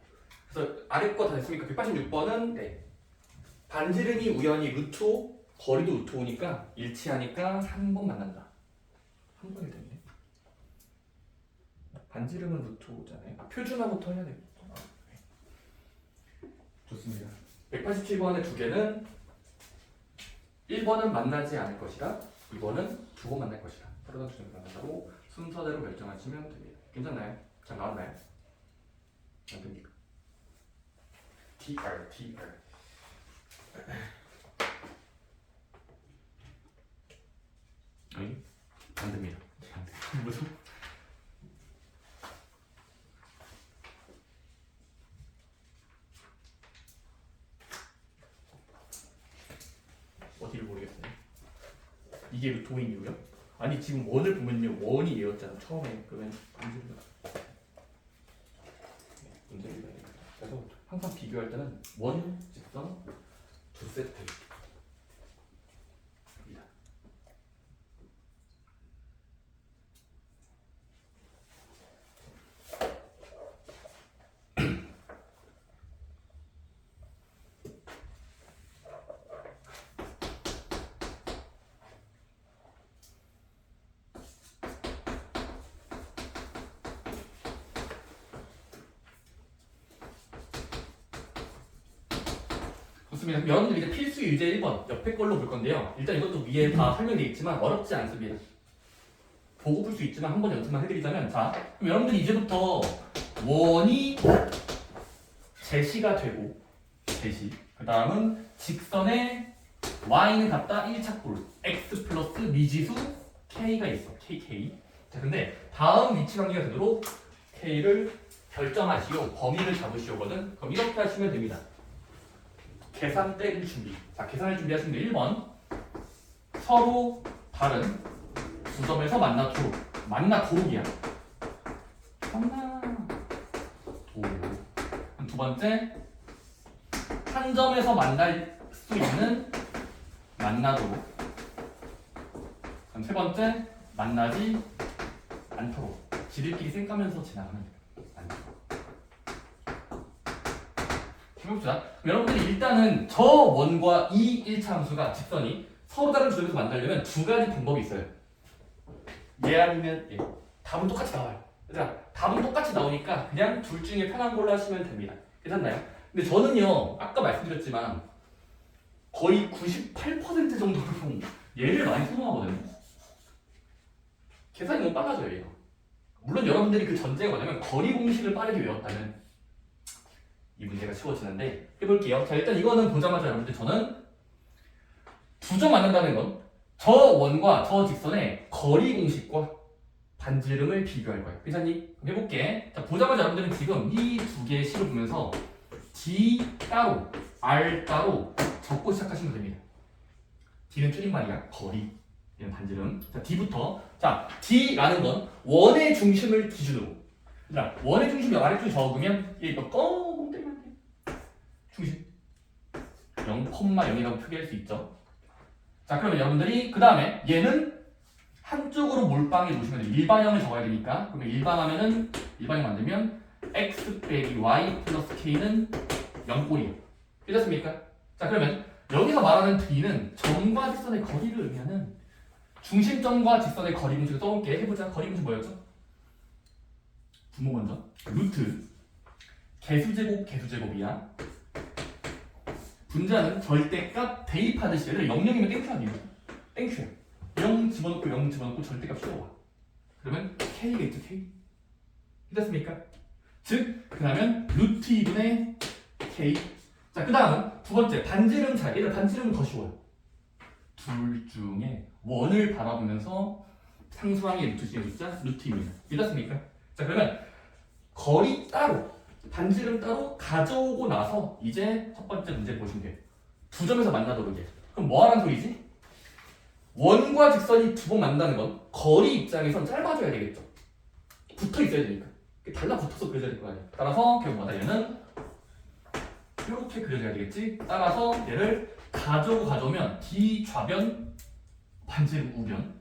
그래서 아래 거 다 됐으니까 186번은 네. 반지름이 우연히 루트 5, 거리도 루트 5니까 일치하니까 한 번 만난다. 한 번이 됐네. 반지름은 루트 5잖아요. 표준화부터 해야 되겠다. 좋습니다. 187번의 두 개는 1번은 만나지 않을 것이다. 2번은 두 번 만날 것이다. 서로 다 주제를 만난다고 순서대로 결정하시면 됩니다. 괜찮나요? 잘 나왔나요? 안 됩니까? TR. 아니, 안 됩니다. 안 됩니다. 무슨? 어디를 모르겠어요. 이게 루트인 이유요? 아니 지금 원을 보면요 원이 얘였잖아 처음에. 그러면 문제가 됩니다. 그래서 항상 비교할 때는 원 직선 두 세트 입니다. 좋습니다. 면 이제 필수 유제 1번 옆에 걸로 볼 건데요. 일단 이것도 위에 다 설명되어 있지만 어렵지 않습니다. 보고 풀 수 있지만 한번 연습만 해드리자면 자, 그럼 여러분들이 이제부터 원이 제시가 되고 제시 그 다음은 직선에 y는 같다 1착골 x 플러스 미지수 k가 있어 kk. 자 근데 다음 위치 관계가 되도록 k를 결정하시오 범위를 잡으시오거든. 그럼 이렇게 하시면 됩니다. 계산대를 준비. 자, 계산을 준비하시면 돼요. 1번. 서로 다른 두 점에서 만나도록이야. 만나도록. 두 번째. 한 점에서 만날 수 있는 만나도록. 그럼 세 번째, 만나지 않도록. 지들끼리 쌩 까면서 지나가면 돼요. 해봅시다. 여러분들이 일단은 저 원과 이 1차 함수가 직선이 서로 다른 지점에서 만나려면 두 가지 방법이 있어요. 얘 아니면 얘. 답은 똑같이 나와요. 얘들아, 답은 똑같이 나오니까 그냥 둘 중에 편한 걸로 하시면 됩니다. 괜찮나요? 근데 저는요, 아까 말씀드렸지만 거의 98% 정도로 얘를 많이 선호하거든요. 계산이 너무 빨라져요, 얘가. 물론 여러분들이 그 전제가 뭐냐면 거리 공식을 빠르게 외웠다면 이 문제가 쉬워지는데 해볼게요. 자, 일단 이거는 보자마자 여러분들 저는 두 점 만난다는 건 저 원과 저 직선의 거리 공식과 반지름을 비교할 거예요. 괜찮니? 그럼 해볼게. 자, 보자마자 여러분들은 지금 이 두 개의 식을 보면서 D 따로, R 따로 적고 시작하시면 됩니다. D는 줄임말이야. 거리. 얘는 반지름. 자, D부터. 자, D라는 건 원의 중심을 기준으로. 자, 원의 중심이 아래쪽에 적으면 얘 이거 껌 때리면 돼. 중심 0,0이라고 표기할 수 있죠. 자, 그러면 여러분들이 그 다음에 얘는 한쪽으로 몰빵해 놓으시면 돼요. 일반형을 적어야 되니까. 그러면 일반형 만들면 x 빼기 y 플러스 k는 0꼴이에요. 괜찮습니까? 자, 그러면 여기서 말하는 D는 점과 직선의 거리를 의미하는 중심점과 직선의 거리 공식을 써볼게. 해보자. 거리 공식 뭐였죠? 분모 먼저. 루트 개수제곱이야. 분자는 절대값 대입하듯이 얘를 0이면 땡큐 아니에요? 땡큐야. 0 집어넣고 절대값 씌워와. 그러면 K겠죠, K. 됐습니까? 즉, 그러면 루트 2분의 K. 자, 그 다음은 두 번째, 반지름 차. 얘들 반지름은 더 쉬워요. 둘 중에 원을 바라보면서 상수항의 루트 C의 숫자, 루트 2입니다. 믿었습니까? 자, 그러면 거리 따로, 반지름 따로 가져오고 나서 이제 첫 번째 문제 보시면 돼요. 두 점에서 만나도록 해. 그럼 뭐 하라는 소리지? 원과 직선이 두 번 만나는 건 거리 입장에선 짧아져야 되겠죠. 붙어 있어야 되니까. 달라붙어서 그려져야 될 거 아니에요. 따라서 결국 뭐다? 얘는 이렇게 그려져야 되겠지. 따라서 얘를 가져오면 D 좌변, 반지름 우변,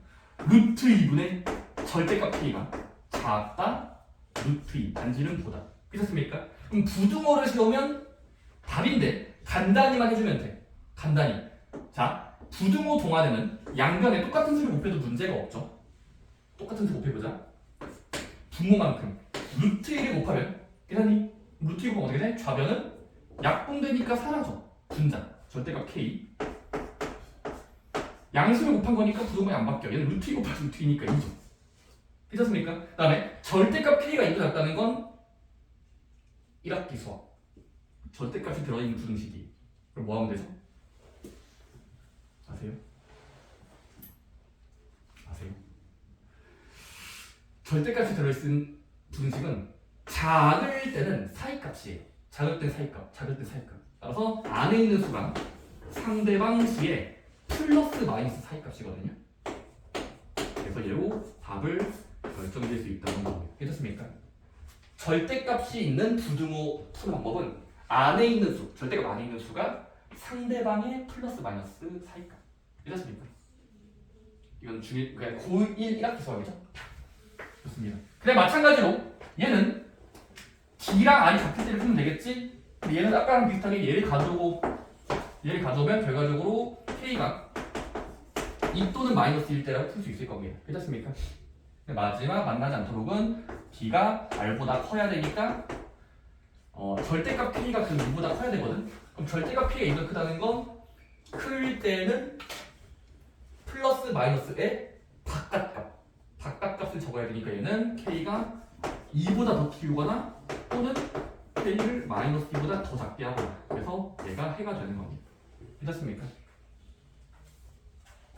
루트 2분의 절대값 K가 작다, 루트 2, 반지름보다. 괜찮습니까? 그럼 부등호를 세우면 답인데 간단히만 해주면 돼. 간단히. 자, 부등호 동안에는 양변에 똑같은 수를 곱해도 문제가 없죠. 똑같은 수 곱해보자. 분모만큼 루트 1을 곱하면 괜찮니? 루트 1 곱하면 어떻게 돼? 좌변은 약분되니까 사라져. 분자, 절대값 K. 양수를 곱한 거니까 부등호에 안 바뀌어. 얘는 루트 2 곱하기 루트 2니까 2죠. 괜찮습니까? 그 다음에 절대값 K가 2보다 작다는 건 1학기 수학. 절대값이 들어있는 부등식이. 그럼 뭐 하면 되죠? 아세요? 절대값이 들어있는 부등식은 작을 때는 사이값이에요. 작을 때 사이값. 따라서 안에 있는 수가 상대방 수의 플러스 마이너스 사이값이거든요. 그래서 얘로 답을 결정될 수 있다는 겁니다. 괜찮습니까? 절대값이 있는 부등호 푸는 방법은 안에 있는 수, 절대값 안에 있는 수가 상대방의 플러스 마이너스 사이값. 괜찮습니까? 이건 그러니까 고1 1학기 수학이죠. 좋습니다. 그래 마찬가지로 얘는 D랑 R이 같을 때를 쓰면 되겠지? 근데 얘는 아까랑 비슷하게 얘를 가져오면 결과적으로 K가 2 또는 마이너스 1 때라고 풀 수 있을 겁니다. 괜찮습니까? 마지막 만나지 않도록은 B가 R보다 커야 되니까 절대값 K가 그 2보다 커야 되거든? 그럼 절대값 K가 2보다 크다는 건 클 때는 플러스 마이너스의 바깥값을 적어야 되니까 얘는 K가 2보다 더 키우거나 또는 K를 마이너스 2보다 더 작게 하거나 그래서 얘가 해가 되는 겁니다. 괜찮습니까?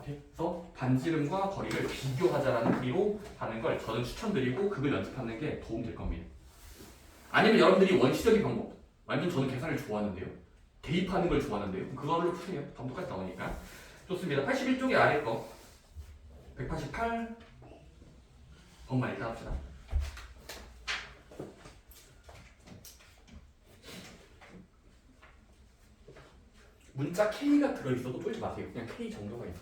그래서 반지름과 거리를 비교하자라는 의미로 하는 걸 저는 추천드리고 그걸 연습하는 게 도움 될 겁니다. 아니면 여러분들이 원시적인 방법, 완전 저는 계산을 좋아하는데요. 대입하는 걸 좋아하는데요. 그거를 푸세요. 다 똑같이 나오니까. 좋습니다. 81쪽에 아래 거 188 번만 일단 합시다. 문자 K가 들어있어도 쫄지 마세요. 그냥 K 정도가 있어.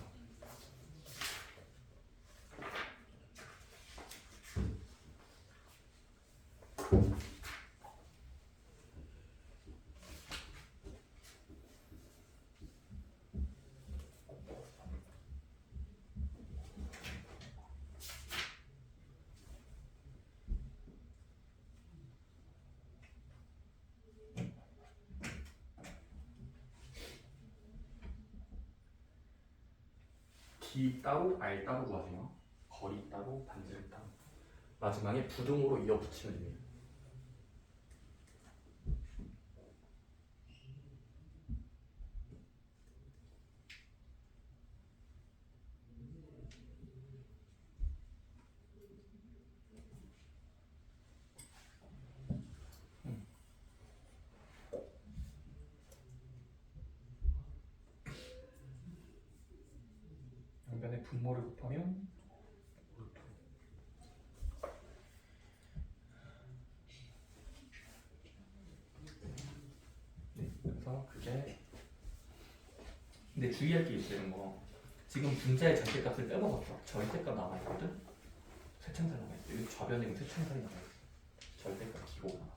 D 따로 R 따로 구하세요. 거리 따로 반지름 따로. 마지막에 부등호로 이어 붙이면 됩니다. 양변에 분모를 곱하면 루트. 네, 그래서 그게 근데 주의할 게 있어요. 이런 거 지금 분자의 절대값을 빼먹었어. 절대값 남아있거든. 쇠창살 남아있어. 여기 좌변에 쇠창살이 남아있어. 절대값 기호가 남아.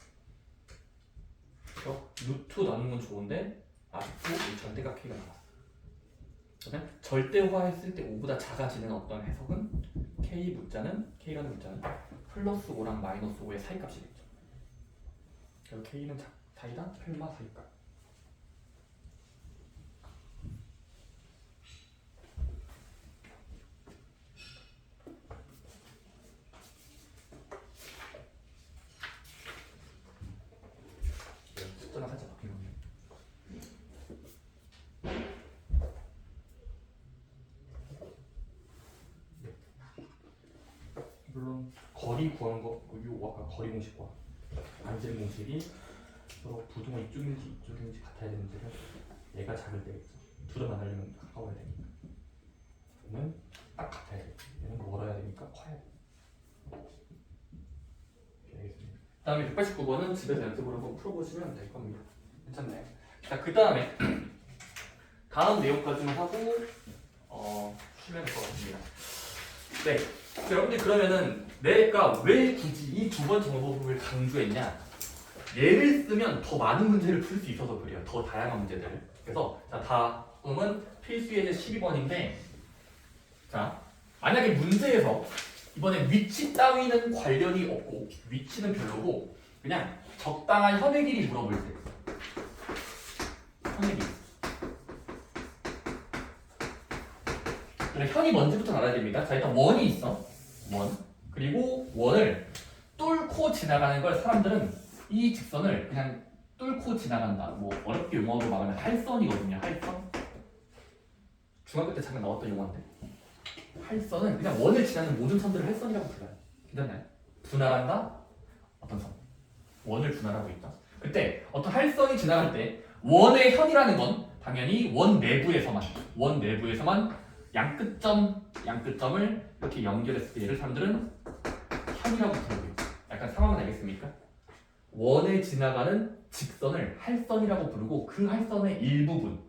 그래서 루트 나누는 건 좋은데 아직도 이 절대값 K가 남았어. 그러면 절대화했을 때 5보다 작아지는 어떤 해석은 K 문자는 K라는 문자는 플러스 5랑 마이너스 5의 사이값이겠죠. 그래서 K는 사이다 펠마 사이값. 숫자가 살짝 바뀐 겁니다. 물론 거리 구하는 거, 요 아까 거리 공식과 반지름 공식이 서로 부등호 이쪽인지 이쪽인지 같아야 되는지를 얘가 작을 때겠죠. 둘을 만나려면 가까워야 되니까. 얘는 딱 같아야 돼. 얘는 멀어야 되니까 커야 돼. 알겠습니다. 다음에 189번은 집에서 연습으로 한번 풀어보시면 될 겁니다. 괜찮나요? 자, 그 다음에 다음 내용까지만 하고 쉬면 될 것 같습니다. 네. 여러분들 그러면은 내가 왜 굳이 이 두 번째 방법을 강조했냐? 얘를 쓰면 더 많은 문제를 풀 수 있어서 그래요. 더 다양한 문제들을. 그래서 자, 다음은 필수 예제 12번인데 자, 만약에 문제에서 이번에 위치 따위는 관련이 없고 위치는 별로고 그냥 적당한 현의 길이 물어볼 때 현의 길이 그래, 현이 뭔지부터 알아야 됩니다. 자, 일단 원이 있어. 원. 그리고 원을 뚫고 지나가는 걸 사람들은 이 직선을 그냥 뚫고 지나간다. 뭐 어렵게 용어로 말하면 할선이거든요. 할선. 중학교 때 잠깐 나왔던 용어인데. 할선은 그냥 원을 지나는 모든 선들을 할선이라고 불러요. 괜찮나요? 분할한다? 어떤 선? 원을 분할하고 있다. 그때 어떤 할선이 지나갈 때 원의 현이라는 건 당연히 원 내부에서만 양끝점을 이렇게 연결했을 때 얘를 사람들은 현이라고 부르고요. 약간 상황은 알겠습니까? 원에 지나가는 직선을 할선이라고 부르고 그 할선의 일부분,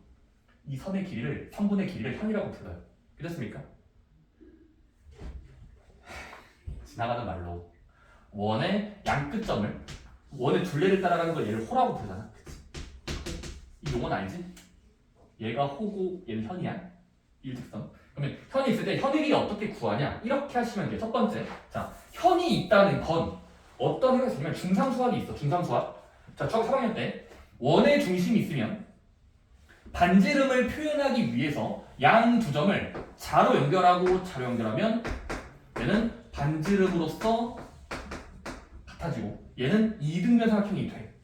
이 선의 길이를 3분의 길이를 현이라고 불러요. 그렇습니까? 지나가는 말로 원의 양끝점을 원의 둘레를 따라가는 걸 얘를 호라고 부르잖아. 그치? 이 용어는 알지? 얘가 호고 얘는 현이야. 일직선. 그러면 현이 있을 때 현의 길이 어떻게 구하냐? 이렇게 하시면 돼요. 첫 번째, 자, 현이 있다는 건 어떤 생각이 있냐면 중상수학이 있어. 중상수학. 자, 중학교 3학년 때 원의 중심이 있으면 반지름을 표현하기 위해서 양 두 점을 자로 연결하면 얘는 반지름으로서 같아지고 얘는 이등변 삼각형이 돼.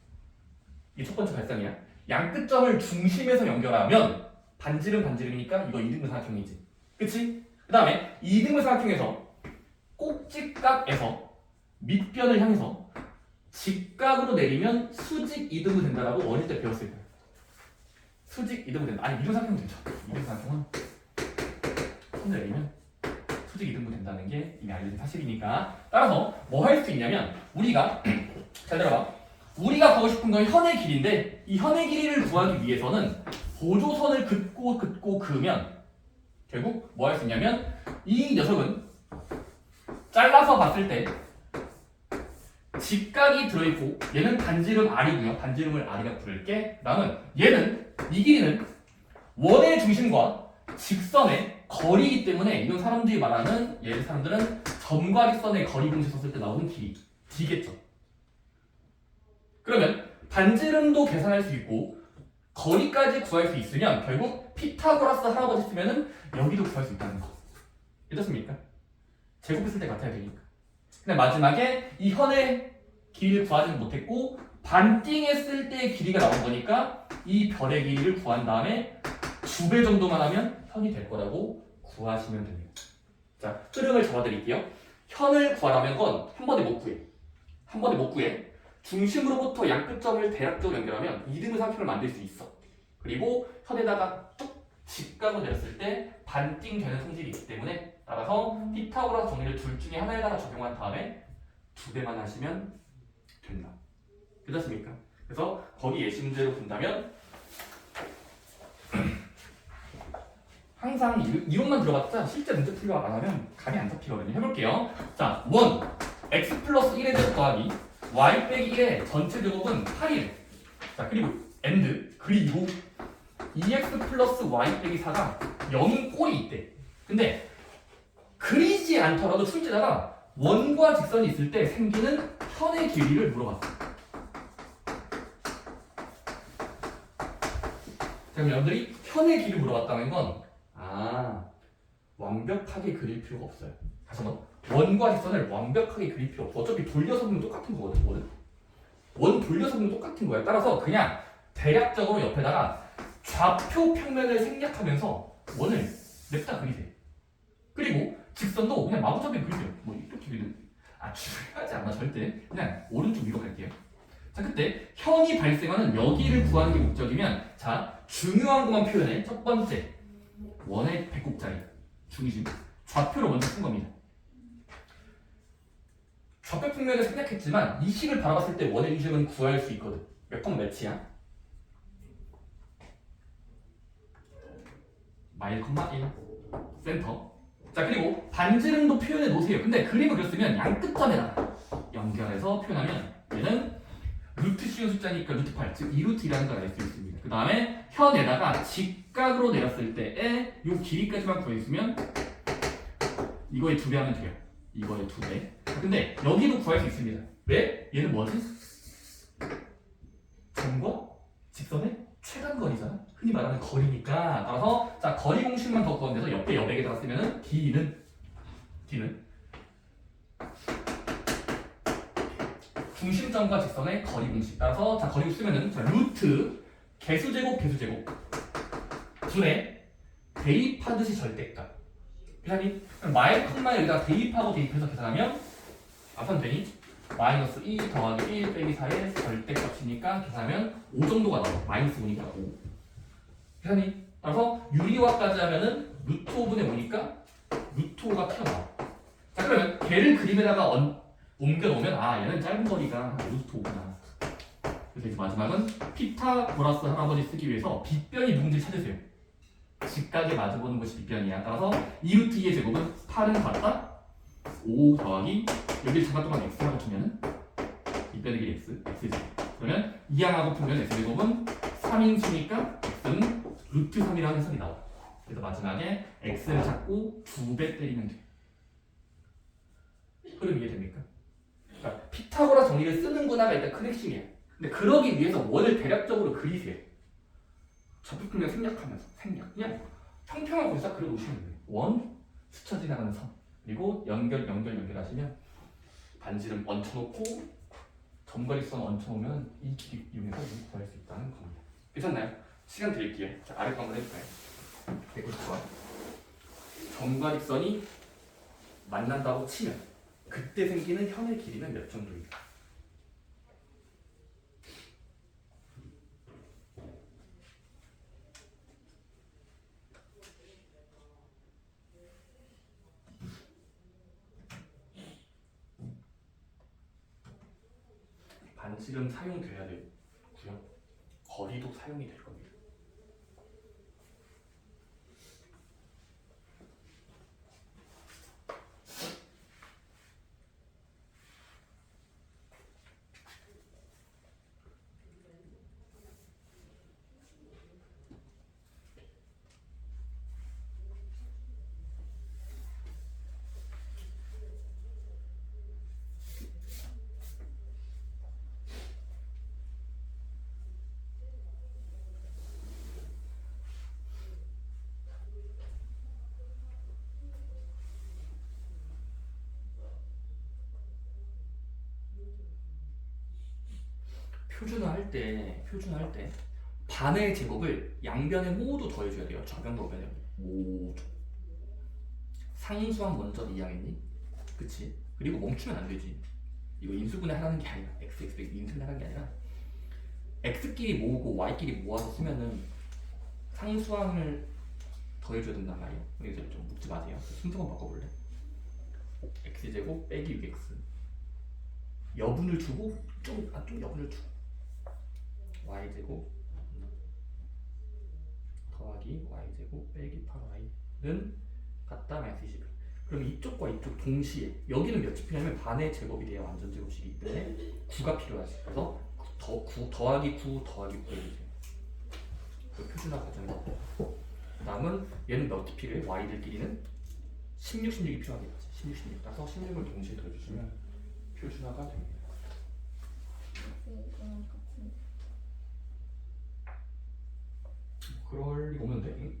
이게 첫 번째 발상이야. 양 끝점을 중심에서 연결하면 반지름이니까 이거 이등변 삼각형이지. 그치? 그 다음에 이등변 삼각형에서 꼭지각에서 밑변을 향해서 직각으로 내리면 수직 이등분 된다라고 어릴 때 배웠을 거예요. 수직 이등분 된다. 아니 이등분 삼각형 되죠. 이등분 삼각형은 손을 내리면 수직 이등분 된다는 게 이미 알려진 사실이니까 따라서 뭐 할 수 있냐면 우리가 잘 들어봐. 우리가 구하고 싶은 건 현의 길이인데 이 현의 길이를 구하기 위해서는 보조선을 긋고 그으면 결국 뭐 할 수 있냐면 이 녀석은 잘라서 봤을 때 직각이 들어있고 얘는 반지름 R이고요. 반지름을 R이라 부를게. 그다음은 얘는 이 길이는 원의 중심과 직선의 거리이기 때문에 이건 사람들이 말하는 얘 사람들은 점과 직선의 거리 공식 썼을 때 나오는 길이 D겠죠. 그러면 반지름도 계산할 수 있고 거리까지 구할 수 있으면 결국 피타고라스 할아버지 쓰면은 여기도 구할 수 있다는 거. 이렇습니까? 제곱했을 때 같아야 되니까. 근데 마지막에 이 현의 길이를 구하지는 못했고 반띵했을 때의 길이가 나온 거니까 이 별의 길이를 구한 다음에 2배 정도만 하면 현이 될 거라고 구하시면 됩니다. 자, 흐름을 잡아드릴게요. 현을 구하라는 건 한 번에 못 구해. 한 번에 못 구해. 중심으로부터 양끝점을 대략적으로 연결하면 이등분 상표를 만들 수 있어. 그리고 현에다가 뚝 직각을 내렸을 때 반띵되는 성질이 있기 때문에 따라서 피타고라스 정리를 둘 중에 하나에다가 적용한 다음에 2배만 하시면 된다. 괜찮습니까? 그래서 거기 예시 문제로 본다면 항상 이론만 들어봤자 실제 문제 풀려 안 하면 감이 안 잡히거든요. 해볼게요. 자, 1 x 플러스 1의 제곱 더하기 y 빼기 1의 전체 제곱은 8일. 자, 그리고 and 그리고 2x 플러스 y 빼기 4가 0인 꼴이 있대. 근데 그리지 않더라도 출제자가 원과 직선이 있을 때 생기는 현의 길이를 물어봤어. 자, 그럼 여러분들이 현의 길이를 물어봤다는 건 완벽하게 그릴 필요가 없어요. 다시 한번 원과 직선을 완벽하게 그릴 필요 없어. 어차피 돌려서 보면 똑같은 거거든. 원 돌려서 보면 똑같은 거야. 따라서 그냥 대략적으로 옆에다가 좌표 평면을 생략하면서 원을 냅다 그리세요. 그리고 직선도 그냥 마구잡이 그리세요. 뭐 이렇게 그리는 중요하지 않아 절대. 그냥 오른쪽 위로 갈게요. 자, 그때 현이 발생하는 여기를 구하는 게 목적이면 자, 중요한 것만 표현해. 첫 번째 원의 배꼽자리 중심 좌표를 먼저 쓴 겁니다. 좌표 평면을 생략했지만 이 식을 바라봤을 때 원의 중심은 구할 수 있거든. 몇 번 몇이야? 마일 콤마 1 센터. 자, 그리고 반지름도 표현해 놓으세요. 근데 그림을 그렸으면 양끝점에다가 연결해서 표현하면 얘는 루트 씌운 숫자니까 루트 8, 즉 2루트라는 걸 알 수 있습니다. 그 다음에 현에다가 직각으로 내렸을 때에 이 길이까지만 구해주면 이거에 2배 하면 돼요. 이거에 2배. 근데 여기도 구할 수 있습니다. 왜? 얘는 뭐지? 점과 직선의 최단거리잖아. 흔히 말하는 거리니까. 따라서 자, 거리 공식만 더 구한데서 옆에 여백에다가 쓰면은 D는 중심점과 직선의 거리 공식. 따라서 자, 거리 공식 쓰면은 자, 루트 개수제곱 분의 대입하듯이 절대값. 계산이 마일 컴마 여기다 대입하고 대입해서 계산하면 앞선 되니 마이너스 2 더하기 1 빼기 4의 절대값이니까 계산하면 5 정도가 나와. 마이너스 5니까 5. 계산이 따라서 유리화까지 하면은 루트 5분의 5니까 루트 5가 튀어나와. 자, 그러면 걔를 그림에다가 옮겨놓으면 얘는 짧은 거리가 루트 5구나. 그래서 이제 마지막은 피타고라스 할아버지 쓰기 위해서 빗변이 누군지 찾으세요. 직각에 마주보는 것이 빗변이야. 따라서 2루트 2의 제곱은 8은 같다 5 더하기 여기 잠깐 동안 x라고 주면은 빗변의 길이 x제곱. 그러면 이항하고 풀면 x제곱은 3인수니까 x는 루트 3이라는 해석이 나와. 그래서 마지막에 x를 찾고 2배 때리면 돼. 흐름 이해됩니까? 그러니까 피타고라스 정리를 쓰는구나가 일단 큰 핵심이야. 근데 그러기 위해서 원을 대략적으로 그리세요. 좌표평면 생략하면서 그냥 평평한 곳에 딱 그려놓으시면 돼요. 원, 스쳐 지나가는 선, 그리고 연결하시면 반지름 얹혀놓고 점거리선 얹혀놓으면 이 길이 이용해서 구할 수 있다는 겁니다. 괜찮나요? 시간 드릴게요. 자, 아래 거 한번 해볼까요? 190번. 점과 직선이 만난다고 치면 그때 생기는 현의 길이는 몇 정도일까? 반지름 사용돼야 되고요. 거리도 사용이 될 겁니다. 표준화할 때 반의 제곱을 양변에 모두 더해줘야 돼요. 좌변 거변에 모두. 상수항 먼저 이해하겠니? 그치? 그리고 멈추면 안 되지. 이거 인수분해 하라는 게 아니라 인수분해 하라는 게 아니라 x끼리 모으고 y끼리 모아서 쓰면은 상수항을 더해줘야 된단 말이에요. 여기서 좀 묻지 마세요. 순서만 바꿔볼래? x제곱 빼기 6x 여분을 주고 좀 여분을 주고 y제곱 더하기 y제곱 빼기 8y는 같다 마이너스 21. 그럼 이쪽과 이쪽 동시에 여기는 몇이 필요하면 반의 제곱이 돼야 완전 제곱식이기 때문에 9가 필요하지. 그래서 더하기 9 더하기 9 해주세요. 그 표준화 과정이고 다음은 얘는 몇이 필요해? y들끼리는 16, 16이 필요하겠지. 16, 16 따서 16을 동시에 더해주시면 표준화가 됩니다. 그럴 리가 없는데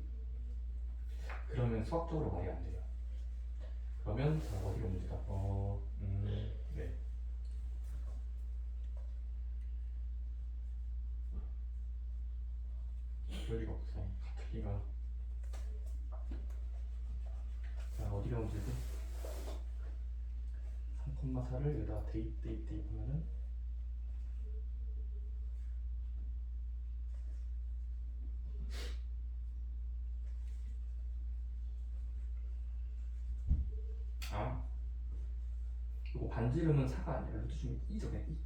그러면 수학적으로 말이 안 돼요. 그러면 어디가 문제다? 네. 그럴 리가 없어. 같을 리가. 자, 어디가 문제지? 3,4를 여기다 대입하면은 이거 반지름은 4가 아니라 루트 중에 2죠, 그냥 2.